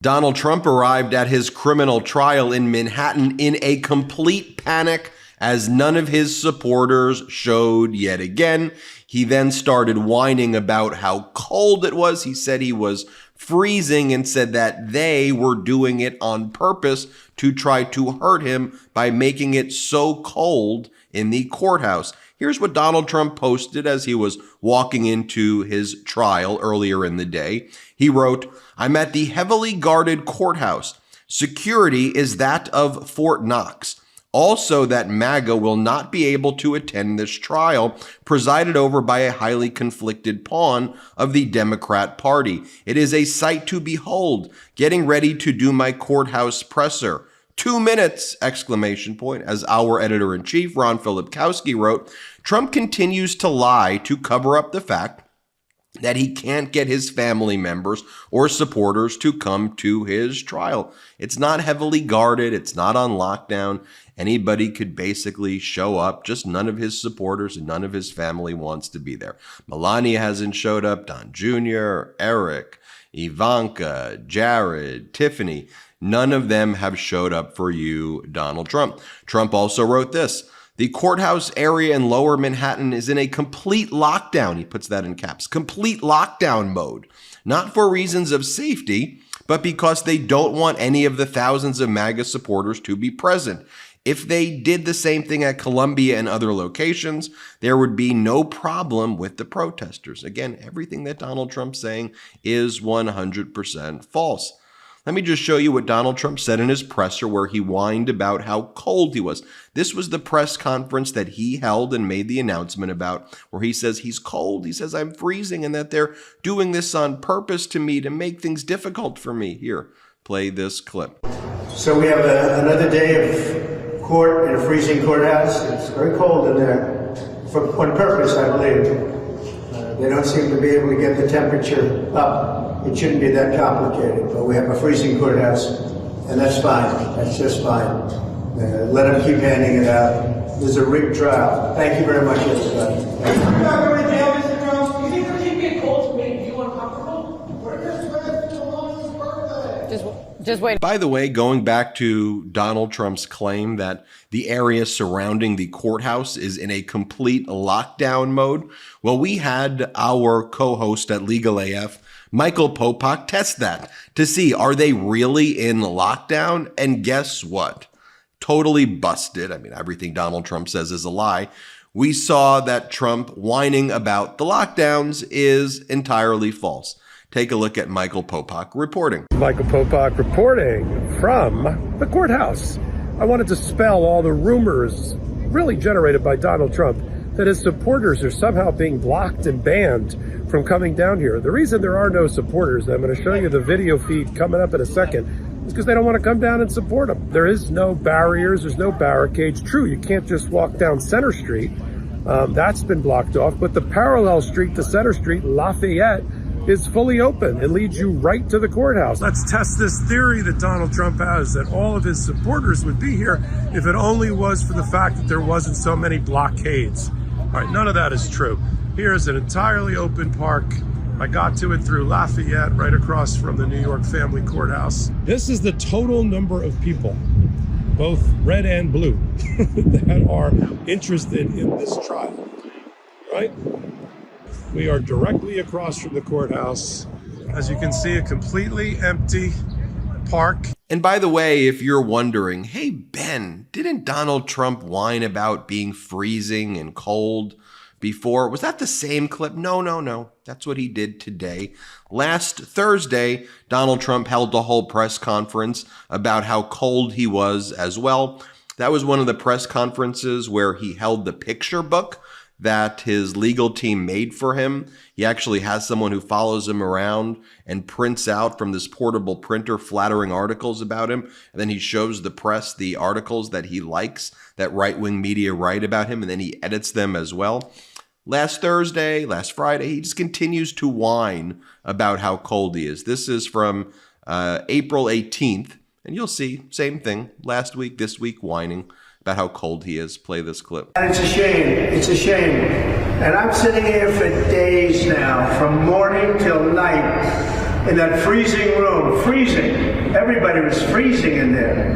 Donald Trump arrived at his criminal trial in Manhattan in a complete panic as none of his supporters showed yet again. He then started whining about how cold it was. He said he was freezing and said that they were doing it on purpose to try to hurt him by making it so cold in the courthouse. Here's what Donald Trump posted as he was walking into his trial earlier in the day. He wrote, "I'm at the heavily guarded courthouse. Security is that of Fort Knox. Also, that MAGA will not be able to attend this trial, presided over by a highly conflicted pawn of the Democrat Party. It is a sight to behold. Getting ready to do my courthouse presser. 2 minutes, exclamation point." As our editor-in-chief, Ron Filipkowski, wrote, Trump continues to lie to cover up the fact that he can't get his family members or supporters to come to his trial. It's not heavily guarded. It's not on lockdown. Anybody could basically show up. Just none of his supporters and none of his family wants to be there. Melania hasn't showed up. Don Jr., Eric, Ivanka, Jared, Tiffany. None of them have showed up for you, Donald Trump. Trump also wrote this. The courthouse area in Lower Manhattan is in a complete lockdown. He puts that in caps. Complete lockdown mode. Not for reasons of safety, but because they don't want any of the thousands of MAGA supporters to be present. If they did the same thing at Columbia and other locations, there would be no problem with the protesters. Again, everything that Donald Trump's saying is 100% false. Let me just show you what Donald Trump said in his presser where he whined about how cold he was. This was the press conference that he held and made the announcement about where he says he's cold. He says, I'm freezing and that they're doing this on purpose to me to make things difficult for me. Here, play this clip. So we have another day of court in a freezing courthouse. It's very cold in there on purpose, I believe. They don't seem to be able to get the temperature up. It shouldn't be that complicated, but we have a freezing courthouse, and that's fine. That's just fine. Let them keep handing it out. There's a rigged trial. Thank you very much, everybody. You're not going to jail, Mr. Jones. You think the keep getting cold to make you uncomfortable? We're just waiting for Melania's birthday. Just wait. By the way, going back to Donald Trump's claim that the area surrounding the courthouse is in a complete lockdown mode, well, we had our co-host at Legal AF, Michael Popak, test that to see, are they really in lockdown? And guess what? Totally busted. I mean, everything Donald Trump says is a lie. We saw that Trump whining about the lockdowns is entirely false. Take a look at Michael Popak reporting. Michael Popak reporting from the courthouse. I wanted to spell all the rumors really generated by Donald Trump that his supporters are somehow being blocked and banned from coming down here. The reason there are no supporters, I'm going to show you the video feed coming up in a second, is because they don't want to come down and support him. There is no barriers, there's no barricades. True, you can't just walk down Center Street. That's been blocked off, but the parallel street to Center Street, Lafayette, is fully open. It leads you right to the courthouse. Let's test this theory that Donald Trump has that all of his supporters would be here if it only was for the fact that there wasn't so many blockades. All right, none of that is true. Here's an entirely open park. I got to it through Lafayette, right across from the New York Family Courthouse. This is the total number of people, both red and blue, that are interested in this trial, right? We are directly across from the courthouse. As you can see, a completely empty park. And by the way, if you're wondering, hey, Ben, didn't Donald Trump whine about being freezing and cold before? Was that the same clip? No. That's what he did today. Last Thursday, Donald Trump held a whole press conference about how cold he was as well. That was one of the press conferences where he held the picture book that his legal team made for him. He actually has someone who follows him around and prints out from this portable printer flattering articles about him. And then he shows the press the articles that he likes, that right-wing media write about him, and then he edits them as well. Last Thursday, last Friday, he just continues to whine about how cold he is. This is from April 18th, and you'll see, same thing, last week, this week, whining about how cold he is. Play this clip. And it's a shame. It's a shame. And I'm sitting here for days now, from morning till night, in that freezing room, freezing. Everybody was freezing in there.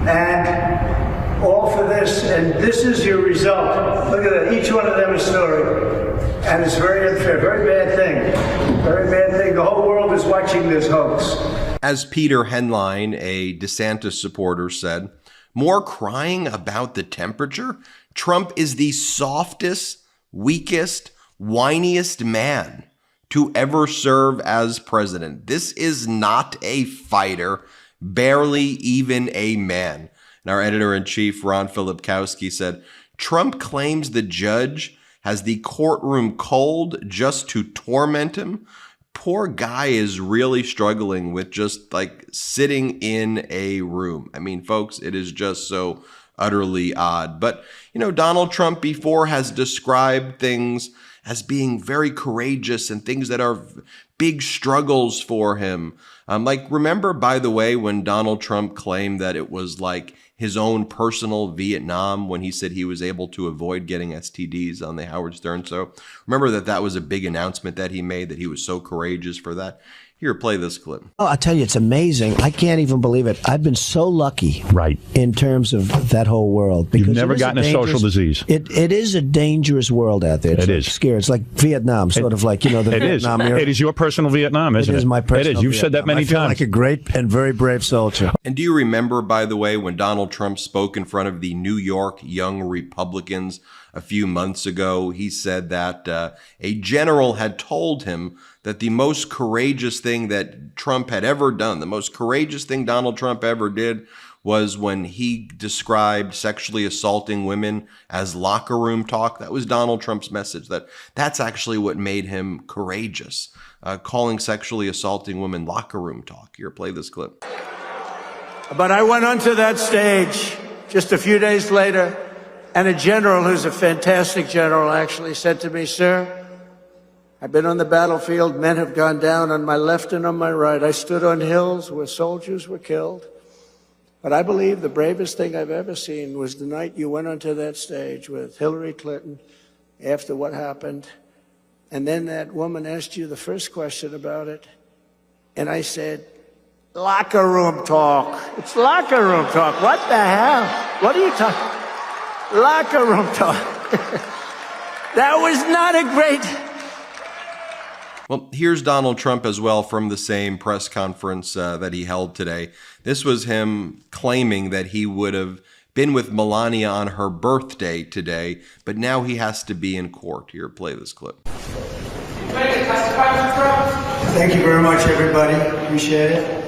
And all for this, and this is your result. Look at that, each one of them a story. And it's very unfair, very bad thing. Very bad thing. The whole world is watching this hoax. As Peter Henline, a DeSantis supporter, said, more crying about the temperature? Trump is the softest, weakest, whiniest man to ever serve as president. This is not a fighter, barely even a man. And our editor-in-chief, Ron Filipkowski, said, Trump claims the judge has the courtroom cold just to torment him. Poor guy is really struggling with just like sitting in a room. I mean, folks, it is just so utterly odd. But, you know, Donald Trump before has described things as being very courageous and things that are big struggles for him. Like, remember, by the way, when Donald Trump claimed that it was like his own personal Vietnam when he said he was able to avoid getting STDs on the Howard Stern show? Remember that was a big announcement that he made, that he was so courageous for that? Here, play this clip. Oh, I tell you, it's amazing. I can't even believe it. I've been so lucky, right, in terms of that whole world. You've never gotten a social disease. It is a dangerous world out there. It's scary. It's like Vietnam, sort of like, you know, the Vietnam era. It is your personal Vietnam, isn't it? It is my personal It is. You've said that many I feel times. like a great and very brave soldier. And do you remember, by the way, when Donald Trump spoke in front of the New York Young Republicans a few months ago, he said that a general had told him that the most courageous thing that Trump had ever done, the most courageous thing Donald Trump ever did, was when he described sexually assaulting women as locker room talk. That was Donald Trump's message, that's actually what made him courageous, calling sexually assaulting women locker room talk. Here, play this clip. But I went onto that stage just a few days later, and a general who's a fantastic general actually said to me, sir, I've been on the battlefield. Men have gone down on my left and on my right. I stood on hills where soldiers were killed. But I believe the bravest thing I've ever seen was the night you went onto that stage with Hillary Clinton after what happened. And then that woman asked you the first question about it. And I said, locker room talk. It's locker room talk. What the hell? What are you talking? Locker room talk. That was not a great... Well, here's Donald Trump as well from the same press conference that he held today. This was him claiming that he would have been with Melania on her birthday today, but now he has to be in court. Here, play this clip. Thank you very much, everybody. Appreciate it.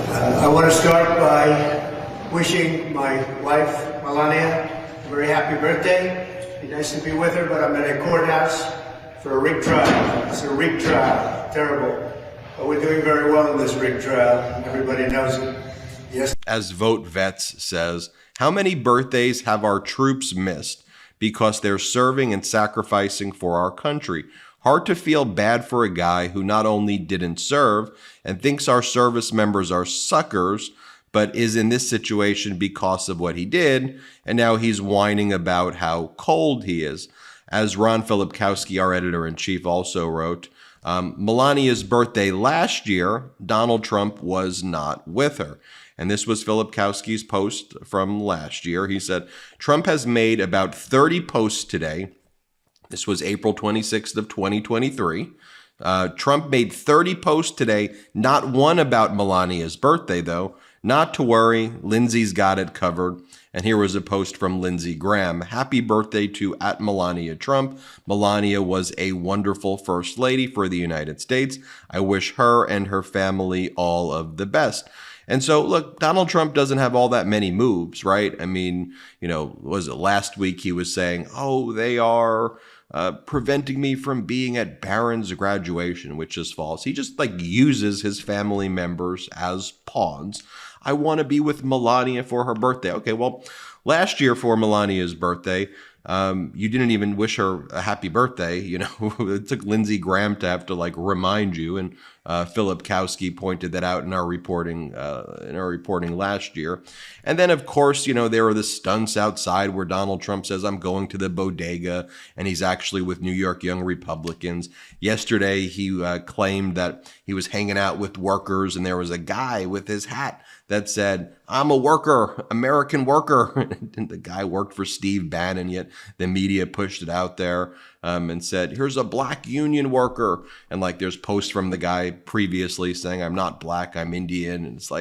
I want to start by wishing my wife, Melania, a very happy birthday. It'd be nice to be with her, but I'm at a courthouse for a rig trial. It's a rig trial. Terrible. But we're doing very well in this rig trial. Everybody knows it. Yes. As Vote Vets says, how many birthdays have our troops missed because they're serving and sacrificing for our country? Hard to feel bad for a guy who not only didn't serve and thinks our service members are suckers, but is in this situation because of what he did, and now he's whining about how cold he is. As Ron Filipkowski, our editor-in-chief, also wrote, Melania's birthday last year, Donald Trump was not with her. And this was Filipkowski's post from last year. He said, Trump has made about 30 posts today. This was April 26th of 2023. Trump made 30 posts today, not one about Melania's birthday, though. Not to worry, Lindsay's got it covered. And here was a post from Lindsey Graham. Happy birthday to @Melania Trump. Melania was a wonderful first lady for the United States. I wish her and her family all of the best. And so, look, Donald Trump doesn't have all that many moves, right? I mean, you know, was it last week he was saying, oh, they are preventing me from being at Barron's graduation, which is false. He just like uses his family members as pawns. I want to be with Melania for her birthday. Okay, well, last year for Melania's birthday, you didn't even wish her a happy birthday. You know, it took Lindsey Graham to have to like remind you. And Philip Kowski pointed that out in our reporting last year. And then, of course, there are the stunts outside where Donald Trump says, I'm going to the bodega, and he's actually with New York Young Republicans. Yesterday, he claimed that he was hanging out with workers, and there was a guy with his hat that said, I'm a worker, American worker. And the guy worked for Steve Bannon, yet the media pushed it out there and said, here's a black union worker. And there's posts from the guy previously saying, I'm not black, I'm Indian. And it's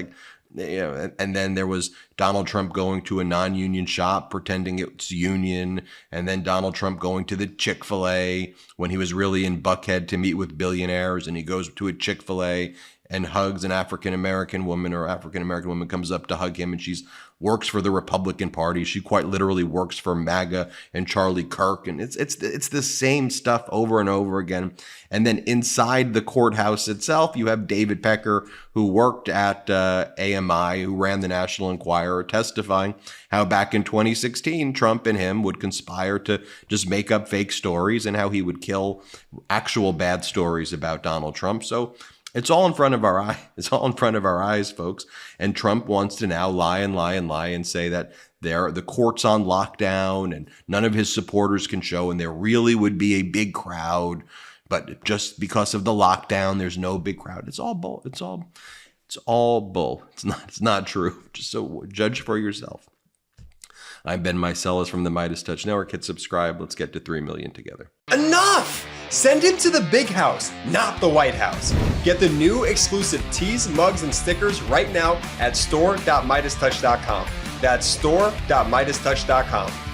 and then there was Donald Trump going to a non-union shop pretending it's union, and then Donald Trump going to the Chick-fil-A when he was really in Buckhead to meet with billionaires, and he goes to a Chick-fil-A and hugs an African-American woman, or African-American woman comes up to hug him, and she works for the Republican Party. She quite literally works for MAGA and Charlie Kirk. And it's the same stuff over and over again. And then inside the courthouse itself, you have David Pecker, who worked at AMI, who ran the National Enquirer, testifying how back in 2016, Trump and him would conspire to just make up fake stories, and how he would kill actual bad stories about Donald Trump. So it's all in front of our eye. It's all in front of our eyes, folks. And Trump wants to now lie and say that the court's on lockdown and none of his supporters can show, and there really would be a big crowd. But just because of the lockdown, there's no big crowd. It's all bull. It's all bull. It's not true. Just so judge for yourself. I'm Ben Meiselas from the MeidasTouch Network. Hit subscribe. Let's get to 3 million together. Enough! Send it to the big house, not the White House. Get the new exclusive tees, mugs, and stickers right now at store.meidastouch.com. That's store.meidastouch.com.